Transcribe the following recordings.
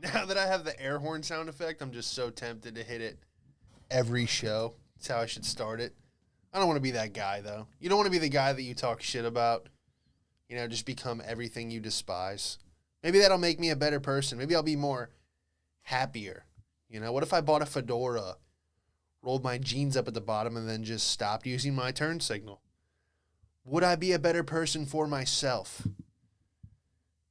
Now that I have the air horn sound effect, I'm just so tempted to hit it every show. That's how I should start it. I don't want to be that guy, though. You don't want to be the guy that you talk shit about. You know, just become everything you despise. Maybe that'll make me a better person. Maybe I'll be more happier. You know, what if I bought a fedora, rolled my jeans up at the bottom, and then just stopped using my turn signal? Would I be a better person for myself?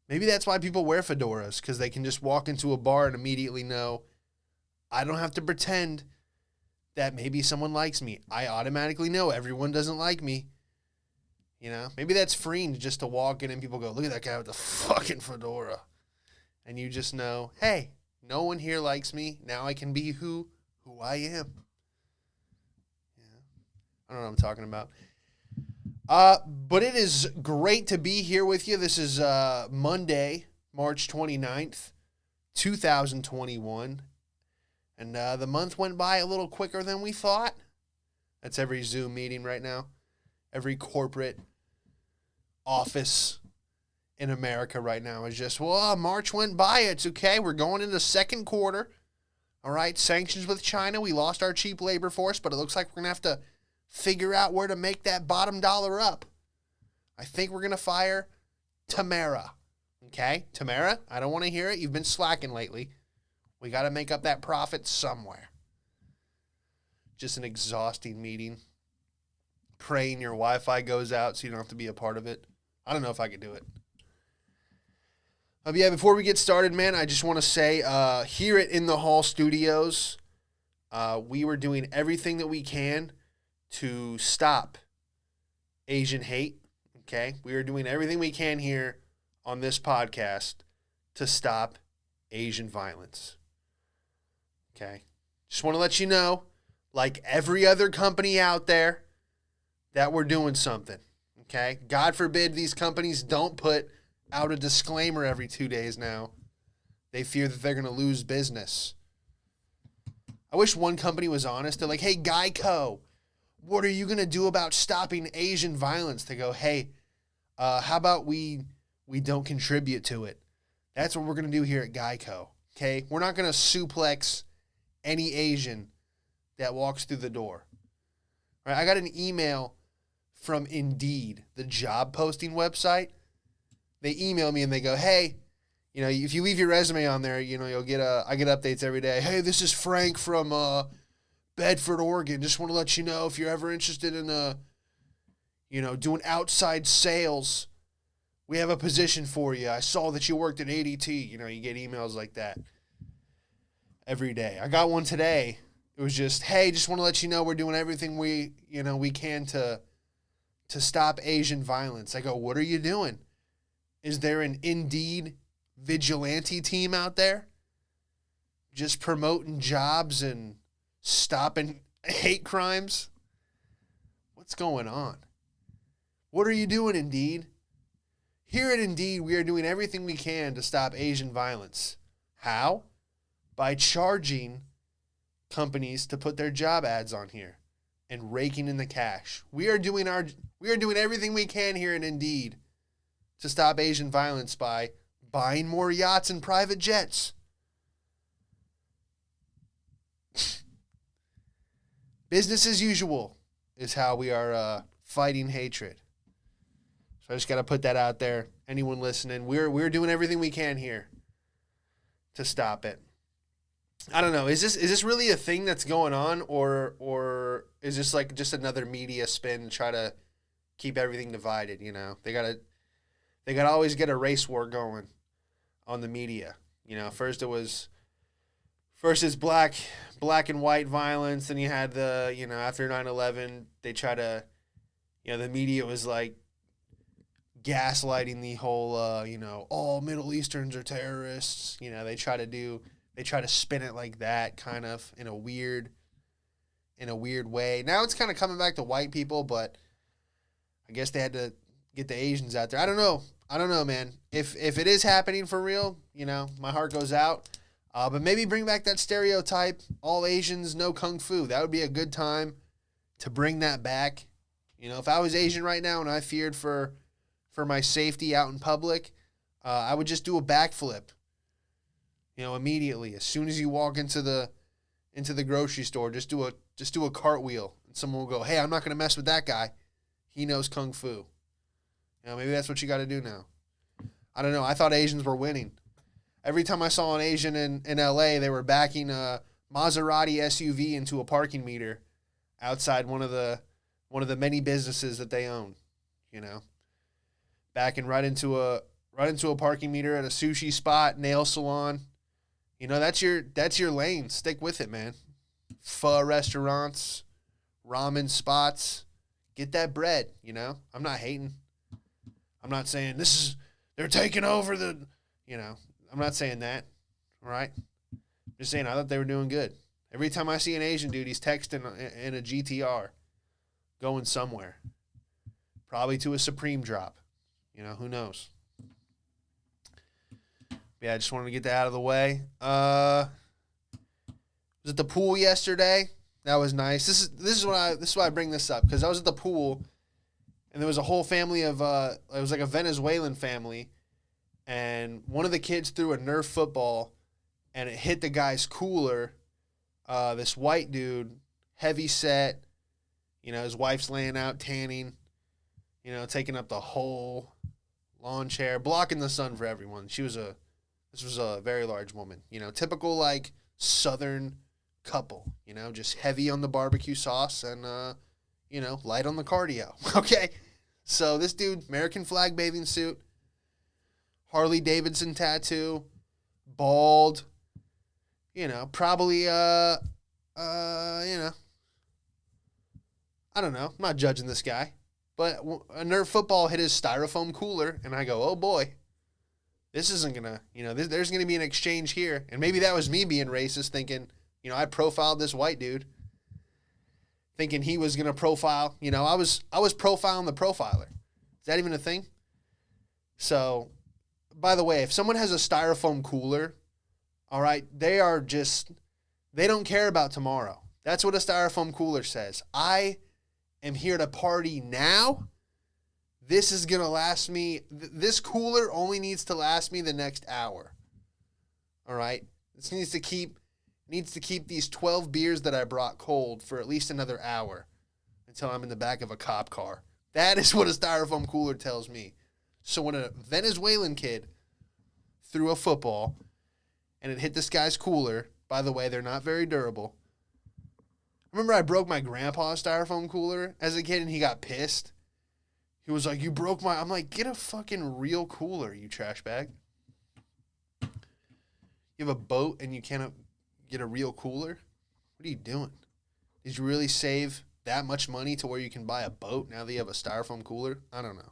Maybe that's why people wear fedoras, because they can just walk into a bar and immediately know, I don't have to pretend that maybe someone likes me. I automatically know everyone doesn't like me. You know, maybe that's freeing just to walk in and people go, look at that guy with the fucking fedora. And you just know, hey, no one here likes me. Now I can be who I am. Yeah. I don't know what I'm talking about. But it is great to be here with you. This is Monday, March 29th, 2021. And the month went by a little quicker than we thought. That's every Zoom meeting right now. Every corporate office in America right now is just, well, March went by. It's okay. We're going into second quarter. All right. Sanctions with China. We lost our cheap labor force, but it looks like we're going to have to figure out where to make that bottom dollar up. I think we're going to fire Tamara. Okay? Tamara, I don't want to hear it. You've been slacking lately. We got to make up that profit somewhere. Just an exhausting meeting. Praying your Wi-Fi goes out so you don't have to be a part of it. I don't know if I could do it. But yeah, before we get started, man, I just want to say here at In the Hall Studios, we were doing everything that we can to stop Asian hate, okay? We are doing everything we can here on this podcast to stop Asian violence, okay? Just want to let you know, like every other company out there, that we're doing something, okay? God forbid these companies don't put out a disclaimer every 2 days now. They fear that they're going to lose business. I wish one company was honest. They're like, hey, Geico, what are you going to do about stopping Asian violence? They go, hey, how about we don't contribute to it? That's what we're going to do here at Geico, okay? We're not going to suplex any Asian that walks through the door. All right, I got an email from Indeed, the job posting website. They email me and they go, hey, you know, if you leave your resume on there, you know, I get updates every day. Hey, this is Frank from Bedford, Oregon. Just want to let you know if you're ever interested in, doing outside sales, we have a position for you. I saw that you worked at ADT. You know, you get emails like that every day. I got one today. It was just, hey, just want to let you know we're doing everything we can to stop Asian violence. I go, what are you doing? Is there an Indeed vigilante team out there just promoting jobs and stopping hate crimes? What's going on? What are you doing, Indeed? Here at Indeed, we are doing everything we can to stop Asian violence. How? By charging companies to put their job ads on here and raking in the cash. We are doing everything we can here at Indeed to stop Asian violence by buying more yachts and private jets. Business as usual is how we are fighting hatred. So I just got to put that out there. Anyone listening, we're doing everything we can here to stop it. I don't know. Is this really a thing that's going on, or is this like just another media spin to try to keep everything divided? You know, they gotta always get a race war going on the media. You know, first it's black and white violence, then you had the, you know, after 9/11, they try to, you know, the media was like gaslighting the whole, all Middle Easterns are terrorists. You know, they try to spin it like that, kind of in a weird way. Now it's kind of coming back to white people, but I guess they had to get the Asians out there. I don't know, man. If it is happening for real, you know, my heart goes out. But maybe bring back that stereotype, all Asians, no kung fu. That would be a good time to bring that back. You know, if I was Asian right now and I feared for my safety out in public, I would just do a backflip. Immediately, as soon as you walk into the grocery store, just do a cartwheel, and someone will go, "Hey, I'm not going to mess with that guy. He knows kung fu." Maybe that's what you got to do now. I don't know. I thought Asians were winning. Every time I saw an Asian in LA, they were backing a Maserati SUV into a parking meter outside one of the many businesses that they own. Backing right into a parking meter at a sushi spot, nail salon. That's your lane. Stick with it, man. Pho restaurants, ramen spots. Get that bread, I'm not hating. I'm not saying they're taking over I'm not saying that, all right? Just saying I thought they were doing good. Every time I see an Asian dude, he's texting in a GTR going somewhere. Probably to a Supreme drop. Who knows? Yeah, I just wanted to get that out of the way. Was at the pool yesterday. That was nice. This is why I bring this up, because I was at the pool and there was a whole family of it was like a Venezuelan family, and one of the kids threw a Nerf football and it hit the guy's cooler. This white dude, heavy set, his wife's laying out tanning, taking up the whole lawn chair, blocking the sun for everyone. This was a very large woman, typical like Southern couple, just heavy on the barbecue sauce and, light on the cardio. Okay. So this dude, American flag bathing suit, Harley Davidson tattoo, bald, probably, I don't know. I'm not judging this guy, but a Nerf football hit his styrofoam cooler and I go, oh boy. This isn't going to, there's going to be an exchange here. And maybe that was me being racist, thinking, I profiled this white dude, thinking he was going to profile. I was profiling the profiler. Is that even a thing? So, by the way, if someone has a styrofoam cooler, all right, they don't care about tomorrow. That's what a styrofoam cooler says. I am here to party now. This is going to last me, this cooler only needs to last me the next hour. All right? This needs to keep these 12 beers that I brought cold for at least another hour until I'm in the back of a cop car. That is what a styrofoam cooler tells me. So when a Venezuelan kid threw a football and it hit this guy's cooler, by the way, they're not very durable. Remember I broke my grandpa's styrofoam cooler as a kid and he got pissed? He was like, you broke my... I'm like, get a fucking real cooler, you trash bag. You have a boat and you cannot get a real cooler? What are you doing? Did you really save that much money to where you can buy a boat now that you have a styrofoam cooler? I don't know.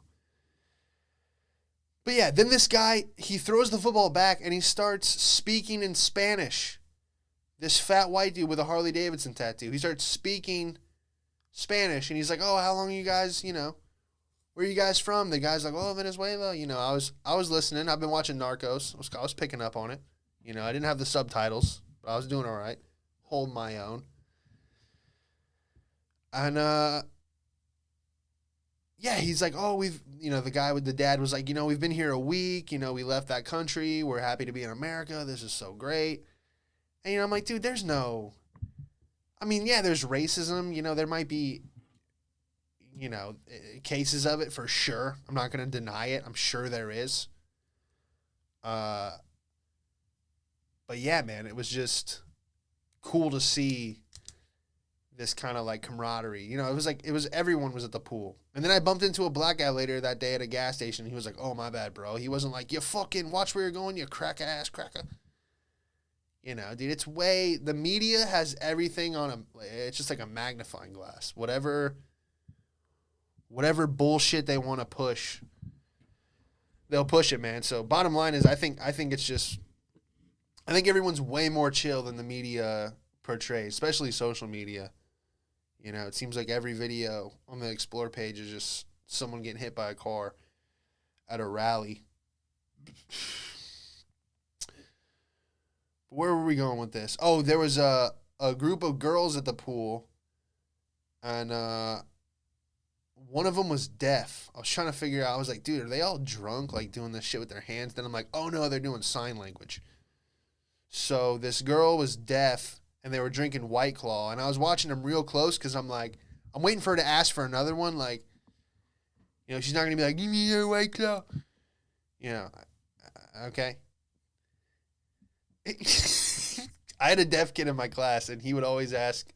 But yeah, then this guy, he throws the football back and he starts speaking in Spanish. This fat white dude with a Harley Davidson tattoo. He starts speaking Spanish and he's like, oh, how long are you guys, where are you guys from? The guy's like, oh, Venezuela. I was listening. I've been watching Narcos. I was picking up on it. I didn't have the subtitles, but I was doing all right. Hold my own. And, yeah, he's like, oh, the guy with the dad was like, we've been here a week. We left that country. We're happy to be in America. This is so great. And, I'm like, dude, there's racism. There might be, cases of it for sure. I'm not going to deny it. I'm sure there is. But yeah, man, it was just cool to see this kind of like camaraderie. It was everyone was at the pool. And then I bumped into a black guy later that day at a gas station. He was like, oh, my bad, bro. He wasn't like, you fucking watch where you're going, you crack-ass cracker. Dude, the media has everything it's just like a magnifying glass. Whatever bullshit they want to push, they'll push it, man. So bottom line is I think everyone's way more chill than the media portrays, especially social media. It seems like every video on the Explore page is just someone getting hit by a car at a rally. Where were we going with this? Oh, there was a group of girls at the pool, and one of them was deaf. I was trying to figure out, I was like, dude, are they all drunk, like doing this shit with their hands? Then I'm like, oh no, they're doing sign language. So this girl was deaf, and they were drinking White Claw, and I was watching them real close because I'm like, I'm waiting for her to ask for another one. Like, she's not gonna be like, give me your White Claw. Okay. I had a deaf kid in my class, and he would always ask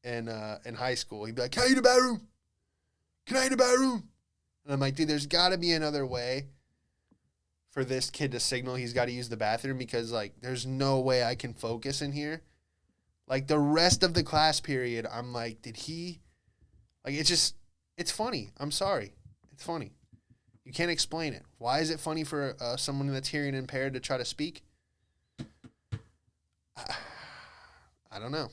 in high school. He'd be like, "Can I use the bathroom? Can I use the bathroom?" And I'm like, dude, there's got to be another way for this kid to signal he's got to use the bathroom, because, like, there's no way I can focus in here. Like, the rest of the class period, I'm like, did he... Like, it's funny. I'm sorry. It's funny. You can't explain it. Why is it funny for someone that's hearing impaired to try to speak? I don't know.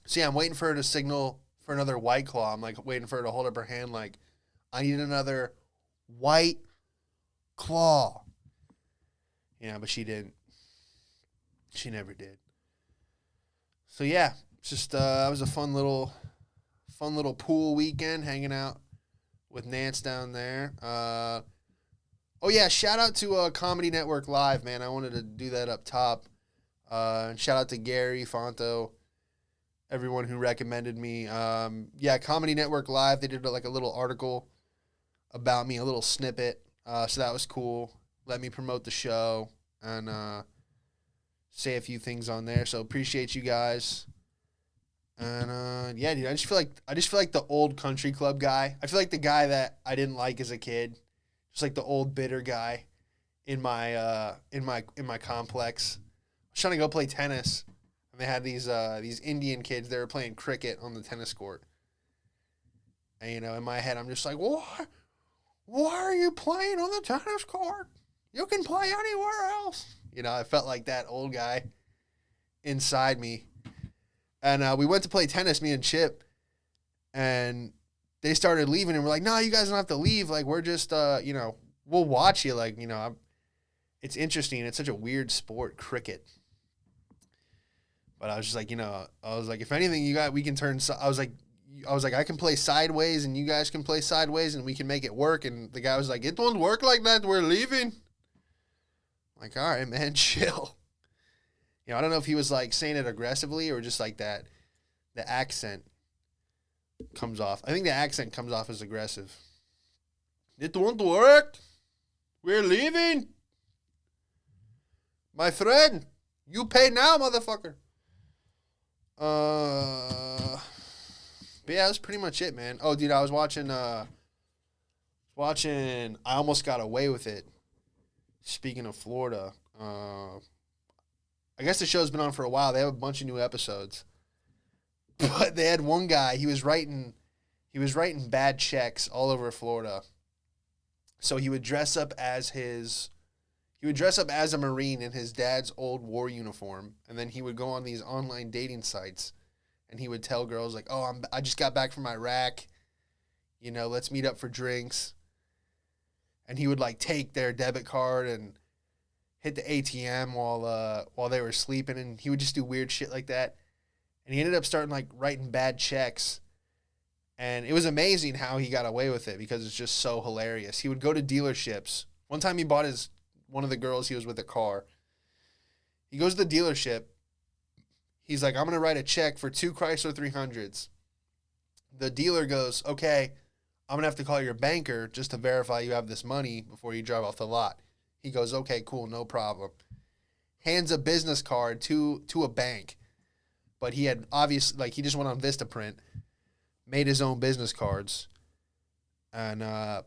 So, yeah, I'm waiting for her to signal for another White Claw. I'm, like, waiting for her to hold up her hand like, I need another White Claw. Yeah, but she didn't. She never did. So, yeah, it's just, it was a fun little pool weekend, hanging out with Nance down there. Oh, yeah, shout out to Comedy Network Live, man. I wanted to do that up top. And shout out to Gary, Fonto, everyone who recommended me. Yeah, Comedy Network Live, they did like a little article about me, a little snippet. So that was cool. Let me promote the show and say a few things on there. So appreciate you guys. And yeah, dude, I just feel like the old country club guy. I feel like the guy that I didn't like as a kid. Just like the old bitter guy in my complex. I was trying to go play tennis, and they had these Indian kids. They were playing cricket on the tennis court. And in my head, I'm just like, why are you playing on the tennis court? You can play anywhere else. I felt like that old guy inside me. And we went to play tennis, me and Chip, and they started leaving, and we're like, no, you guys don't have to leave. Like, we're just, we'll watch you. Like, it's interesting. It's such a weird sport, cricket. But I was just like, I was like, if anything, we can turn. I was like, I can play sideways, and you guys can play sideways, and we can make it work. And the guy was like, it won't work like that. We're leaving. I'm like, all right, man, chill. I don't know if he was like saying it aggressively or just like that. The accent comes off. I think the accent comes off as aggressive. It won't work. We're leaving. My friend, you pay now, motherfucker. But yeah, that's pretty much it, man. Oh, dude, I was watching I Almost Got Away with It. Speaking of Florida, I guess the show's been on for a while. They have a bunch of new episodes. But they had one guy, he was writing bad checks all over Florida. So he would dress up as a Marine in his dad's old war uniform, and then he would go on these online dating sites, and he would tell girls like, "Oh, I just got back from Iraq. Let's meet up for drinks." And he would like take their debit card and hit the ATM while they were sleeping, and he would just do weird shit like that. And he ended up starting like writing bad checks. And it was amazing how he got away with it because it's just so hilarious. He would go to dealerships. One time he bought one of the girls he was with a car. He goes to the dealership. He's like, I'm going to write a check for 2 Chrysler 300s. The dealer goes, okay, I'm going to have to call your banker just to verify you have this money before you drive off the lot. He goes, okay, cool, no problem. Hands a business card to a bank. But he had obviously, like, he just went on Vistaprint, made his own business cards, and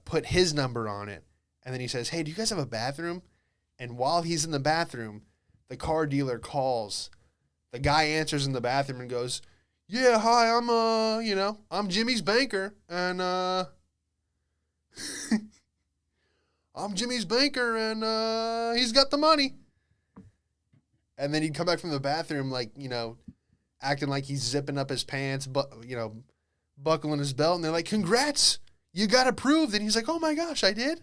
put his number on it. And then he says, hey, do you guys have a bathroom? And while he's in the bathroom, the car dealer calls. The guy answers in the bathroom and goes, yeah, hi, I'm Jimmy's banker. And, I'm Jimmy's banker, and he's got the money. And then he'd come back from the bathroom, like, acting like he's zipping up his pants, but, buckling his belt. And they're like, congrats, you got approved. And he's like, oh my gosh, I did?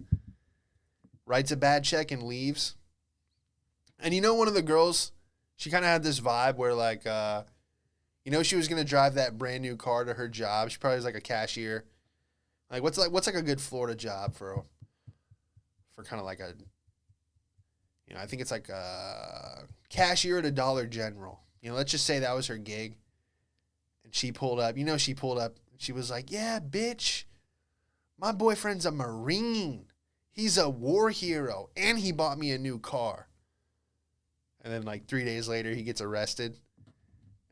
Writes a bad check and leaves. And one of the girls, she kind of had this vibe where, like, she was going to drive that brand new car to her job. She probably was like a cashier. What's like a good Florida job for kind of like a I think it's like a cashier at a Dollar General. Let's just say that was her gig. And she pulled up. She pulled up. She was like, yeah, bitch, my boyfriend's a Marine. He's a war hero. And he bought me a new car. And then like 3 days later, he gets arrested.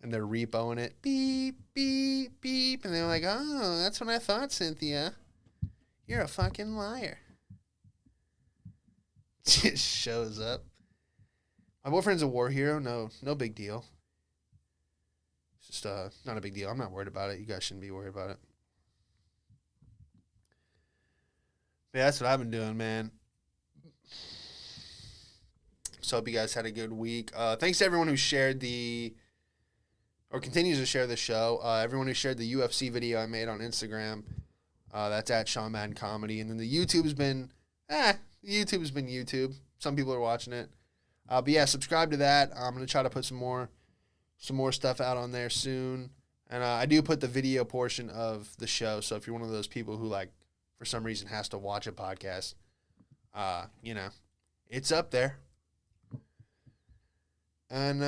And they're repoing it. Beep, beep, beep. And they're like, oh, that's what I thought, Cynthia. You're a fucking liar. Just shows up. My boyfriend's a war hero. No big deal. It's just not a big deal. I'm not worried about it. You guys shouldn't be worried about it. But yeah, that's what I've been doing, man. So hope you guys had a good week. Thanks to everyone who shared or continues to share the show. Everyone who shared the UFC video I made on Instagram. That's at Sean Madden Comedy. And then the YouTube's been YouTube. Some people are watching it. But yeah, subscribe to that. I'm going to try to put some more stuff out on there soon. And I do put the video portion of the show. So if you're one of those people who for some reason has to watch a podcast, it's up there. And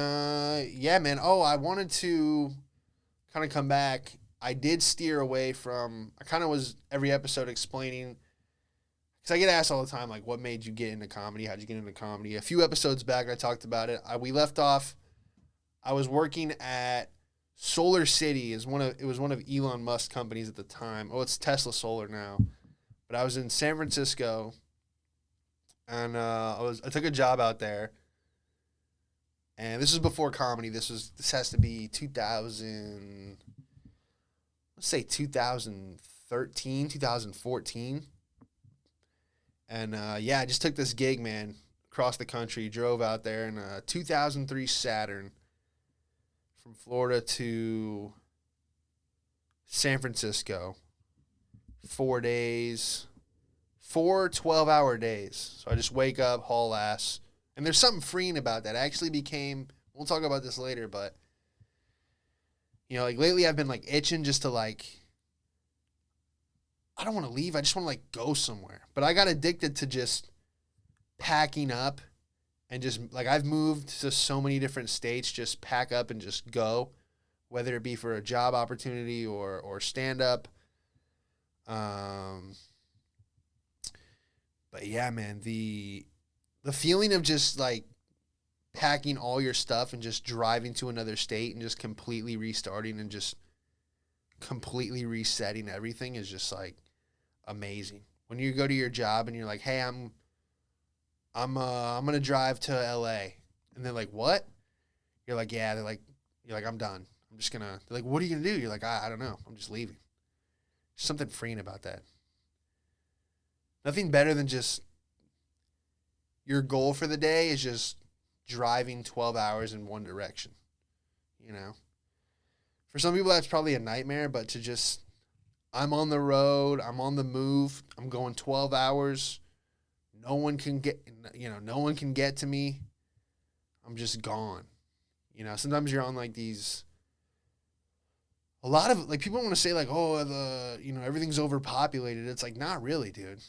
yeah, man. Oh, I wanted to kind of come back. I did steer away from, I kind of was every episode explaining, because I get asked all the time, what made you get into comedy? How'd you get into comedy? A few episodes back, I talked about it. We left off, I was working at Solar City. It was one of Elon Musk's companies at the time. Oh, it's Tesla Solar now. But I was in San Francisco, and I took a job out there. And this was before comedy. This has to be 2013, 2014. And yeah, I just took this gig, man, across the country, drove out there in a 2003 Saturn from Florida to San Francisco. 4 days, 4 12-hour days. So I just wake up, haul ass. And there's something freeing about that. I actually we'll talk about this later, but, lately I've been, itching just to, I don't want to leave. I just want to, go somewhere. But I got addicted to just packing up and just, I've moved to so many different states, just pack up and just go, whether it be for a job opportunity or stand-up. But, yeah, man, the feeling of just, packing all your stuff and just driving to another state and just completely restarting and just completely resetting everything is just, amazing. When you go to your job and you're like, hey, I'm going to drive to LA. And they're like, what? You're like, yeah. You're like, I'm done. I'm just going to, they're like, what are you going to do? You're like, I don't know. I'm just leaving. There's something freeing about that. Nothing better than just, your goal for the day is just driving 12 hours in one direction, For some people, that's probably a nightmare, but to just, I'm on the road, I'm on the move, I'm going 12 hours, no one can get to me, I'm just gone. Sometimes you're on, these, a lot of, people want to say, everything's overpopulated. It's not really, dude.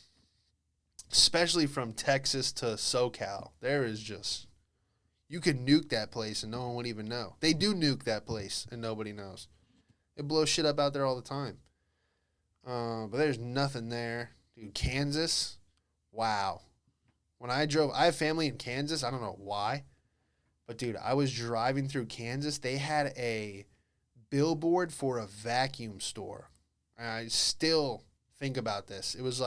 Especially from Texas to SoCal. There is just, you could nuke that place and no one would even know. They do nuke that place and nobody knows. They blow shit up out there all the time. But there's nothing there. Dude, Kansas, wow. When I have family in Kansas. I don't know why. But, dude, I was driving through Kansas. They had a billboard for a vacuum store. And I still think about this. It was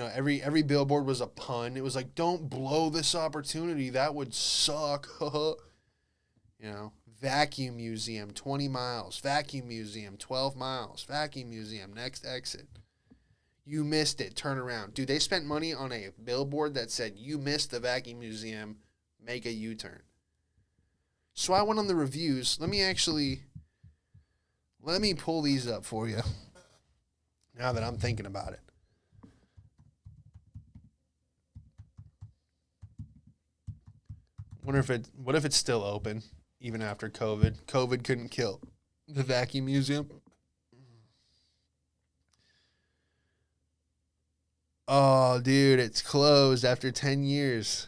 every billboard was a pun. It was don't blow this opportunity. That would suck. Vacuum museum, 20 miles. Vacuum museum, 12 miles. Vacuum museum, next exit. You missed it. Turn around. Dude, they spent money on a billboard that said, you missed the vacuum museum. Make a U-turn. So I went on the reviews. Let me pull these up for you. Now that I'm thinking about it. What if it's still open even after COVID? COVID couldn't kill the vacuum museum. Oh, dude, it's closed after 10 years.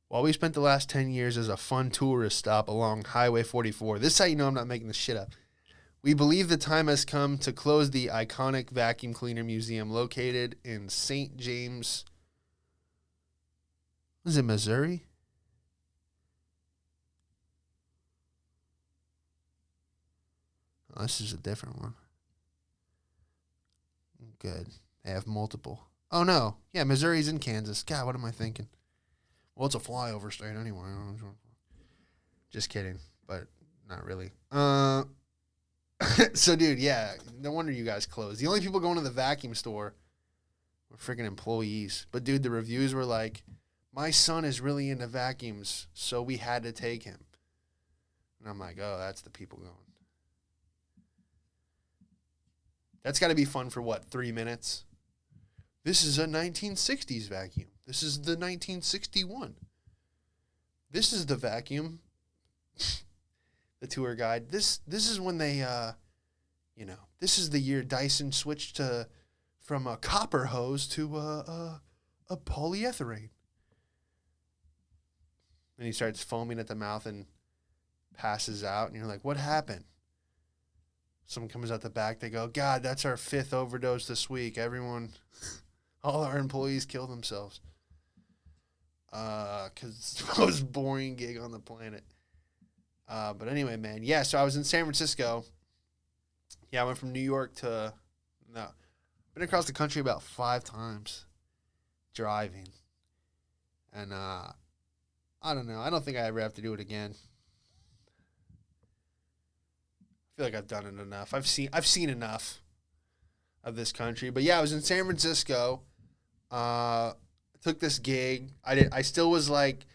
While we spent the last 10 years as a fun tourist stop along Highway 44. This is how you know I'm not making this shit up. We believe the time has come to close the iconic vacuum cleaner museum located in St. James. Was it Missouri? Oh, this is a different one. Good. They have multiple. Oh, no. Yeah, Missouri's in Kansas. God, what am I thinking? Well, it's a flyover state anyway. Just kidding, but not really. So, dude, yeah, no wonder you guys closed. The only people going to the vacuum store were freaking employees. But, dude, the reviews were like, my son is really into vacuums, so we had to take him. And I'm like, oh, that's the people going. That's got to be fun for, 3 minutes? This is a 1960s vacuum. This is the 1961. This is the vacuum. The tour guide. This is when they, this is the year Dyson switched from a copper hose to a polyethylene. And he starts foaming at the mouth and passes out. And you're like, what happened? Someone comes out the back. They go, God, that's our 5th overdose this week. Everyone, all our employees kill themselves. Because it's the most boring gig on the planet. But anyway, man. Yeah, so I was in San Francisco. Yeah, I went from New York to... No. Been across the country about 5 times. Driving. And, I don't know. I don't think I ever have to do it again. I feel like I've done it enough. I've seen enough of this country. But yeah, I was in San Francisco. Took this gig. I still was like...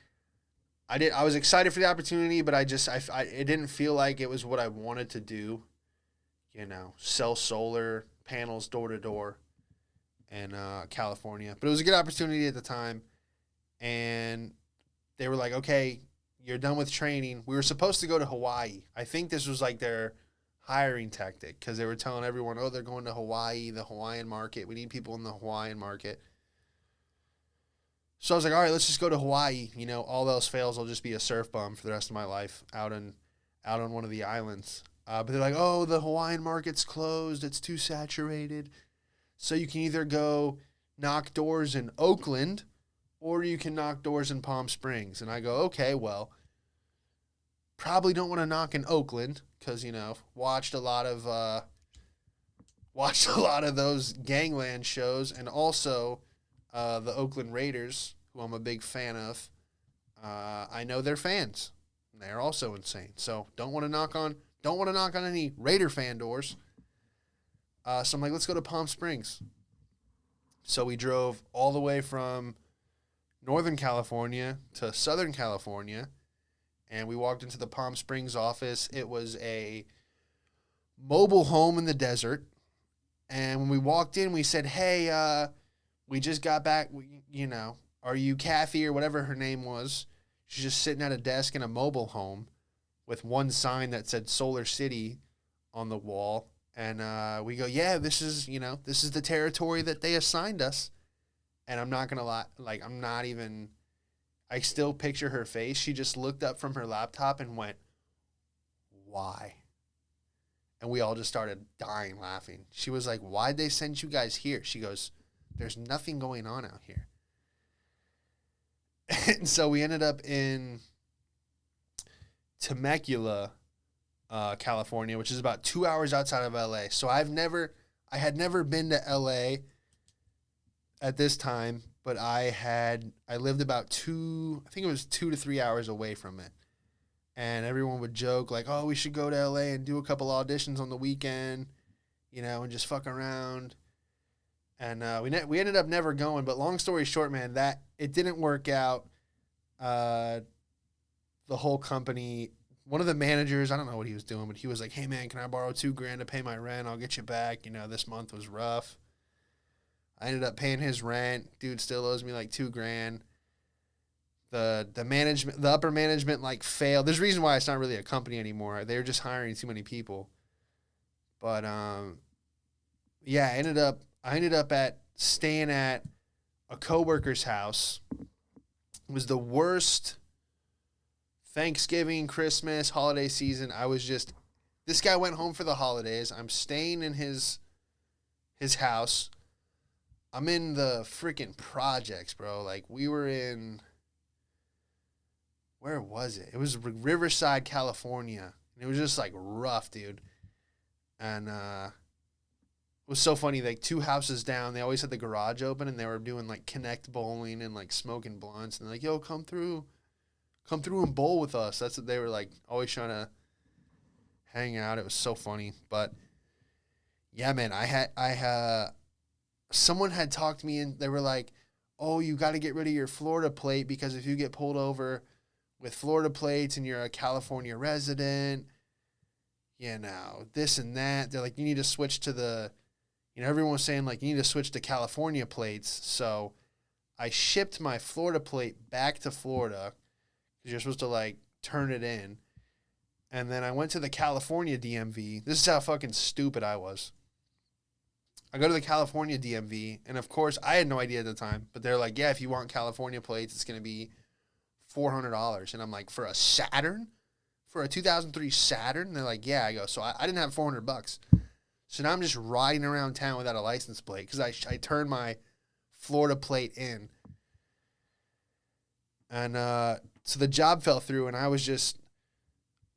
I was excited for the opportunity, but it didn't feel like it was what I wanted to do. Sell solar panels door to door in California. But it was a good opportunity at the time. And they were like, okay, you're done with training. We were supposed to go to Hawaii. I think this was like their hiring tactic because they were telling everyone, oh, they're going to Hawaii, the Hawaiian market. We need people in the Hawaiian market. So I was like, all right, let's just go to Hawaii. All else fails, I'll just be a surf bum for the rest of my life out on one of the islands. But they're like, oh, the Hawaiian market's closed. It's too saturated. So you can either go knock doors in Oakland or you can knock doors in Palm Springs. And I go, okay, well, probably don't want to knock in Oakland because, watched a lot of those gangland shows and also the Oakland Raiders, who I'm a big fan of. I know they're fans. They're also insane. So don't want to knock on any Raider fan doors. So I'm like, let's go to Palm Springs. So we drove all the way from Northern California to Southern California, and we walked into the Palm Springs office. It was a mobile home in the desert. And when we walked in, we said, hey, we just got back, are you Kathy or whatever her name was? She's just sitting at a desk in a mobile home with one sign that said Solar City on the wall. And we go, yeah, this is the territory that they assigned us. And I'm not going to lie, I still picture her face. She just looked up from her laptop and went, why? And we all just started dying laughing. She was like, why'd they send you guys here? She goes, there's nothing going on out here. And so we ended up in Temecula, California, which is about 2 hours outside of LA. So I had never been to LA at this time, but I lived about 2 to 3 hours away from it. And everyone would joke like, oh, we should go to LA and do a couple auditions on the weekend, and just fuck around. And we ended up never going, but long story short, man, that it didn't work out. The whole company, one of the managers, I don't know what he was doing, but he was like, hey man, can I borrow $2,000 to pay my rent? I'll get you back. This month was rough. I ended up paying his rent. Dude still owes me like $2,000. The upper management failed. There's a reason why it's not really a company anymore. They're just hiring too many people. But yeah, I ended up at staying at a coworker's house. It was the worst Thanksgiving, Christmas, holiday season. This guy went home for the holidays. I'm staying in his house. I'm in the freaking projects, bro. Like, we were in, where was it? It was Riverside, California. And it was just like rough, dude. And it was so funny. Like, 2 houses down, they always had the garage open, and they were doing like connect bowling and like smoking blunts. And they're like, yo, come through and bowl with us. That's what they were like, always trying to hang out. It was so funny. But yeah, man, someone had talked me in. They were like, oh, you got to get rid of your Florida plate, because if you get pulled over with Florida plates and you're a California resident, you know, this and that. They're like, you need to switch to everyone was saying like, you need to switch to California plates. So I shipped my Florida plate back to Florida, because you're supposed to like turn it in. And then I went to the California DMV. This is how fucking stupid I was. I go to the California DMV, and of course, I had no idea at the time, but they're like, yeah, if you want California plates, it's going to be $400. And I'm like, for a Saturn? For a 2003 Saturn? And they're like, yeah. I go, so I didn't have $400. So now I'm just riding around town without a license plate, because I turned my Florida plate in. And so the job fell through, and I was just,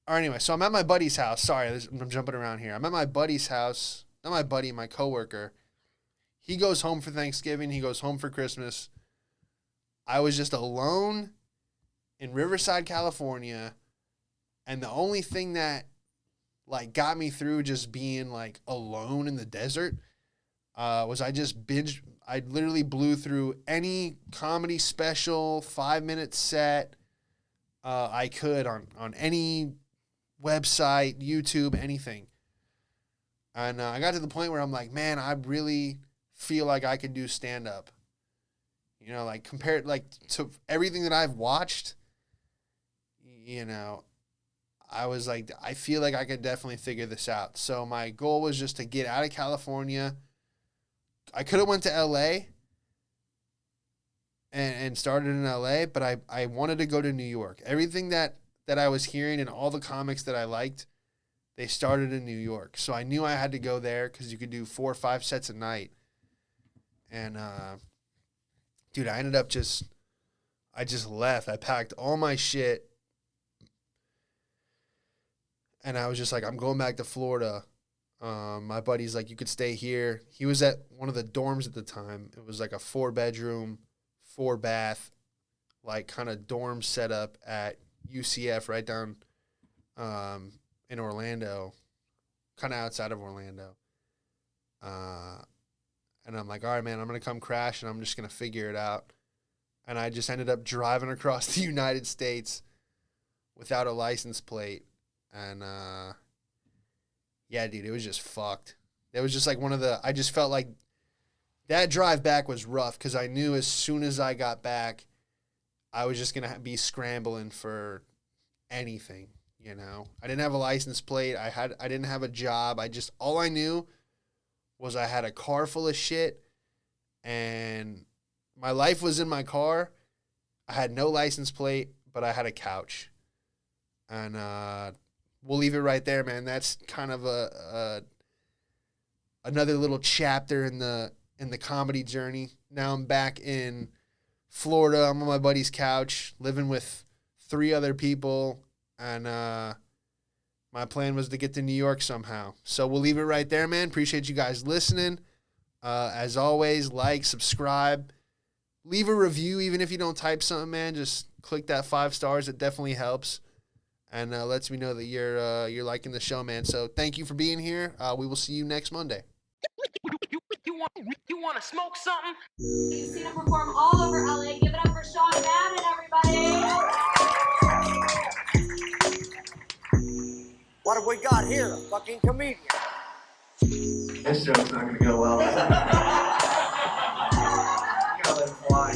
anyway, so I'm at my buddy's house. Sorry, I'm jumping around here. I'm at my buddy's house. Not my buddy, my coworker. He goes home for Thanksgiving. He goes home for Christmas. I was just alone in Riverside, California. And the only thing that like got me through just being like alone in the desert was I literally blew through any comedy special, 5-minute set I could on any website, YouTube, anything. And I got to the point where I'm like, man, I really feel like I could do stand-up. You know, like compared like to everything that I've watched, you know, I was like, I feel like I could definitely figure this out. So my goal was just to get out of California. I could have went to LA and started in LA, but I wanted to go to New York. Everything that I was hearing and all the comics that I liked, they started in New York. So I knew I had to go there, because you could do 4 or 5 sets a night. And, dude, I just left. I packed all my shit. And I was just like, I'm going back to Florida. My buddy's like, you could stay here. He was at one of the dorms at the time. It was like a 4-bedroom, 4-bath, like kind of dorm setup at UCF right down in Orlando, kind of outside of Orlando. And I'm like, all right, man, I'm going to come crash, and I'm just going to figure it out. And I just ended up driving across the United States without a license plate. And, yeah, dude, it was just fucked. It was just like I just felt like that drive back was rough, because I knew as soon as I got back, I was just going to be scrambling for anything. You know, I didn't have a license plate. I didn't have a job. All I knew was I had a car full of shit, and my life was in my car. I had no license plate, but I had a couch. And we'll leave it right there, man. That's kind of another little chapter in the comedy journey. Now I'm back in Florida. I'm on my buddy's couch, living with 3 other people. And my plan was to get to New York somehow. So we'll leave it right there, man. Appreciate you guys listening. As always, like, subscribe, leave a review. Even if you don't type something, man, just click that 5 stars. It definitely helps, and lets me know that you're liking the show, man. So thank you for being here. We will see you next Monday. You want to smoke something? You've seen him perform all over LA. Give it up for Sean Madden, everybody. What have we got here? A fucking comedian. This joke's not gonna go well. You gotta let it fly.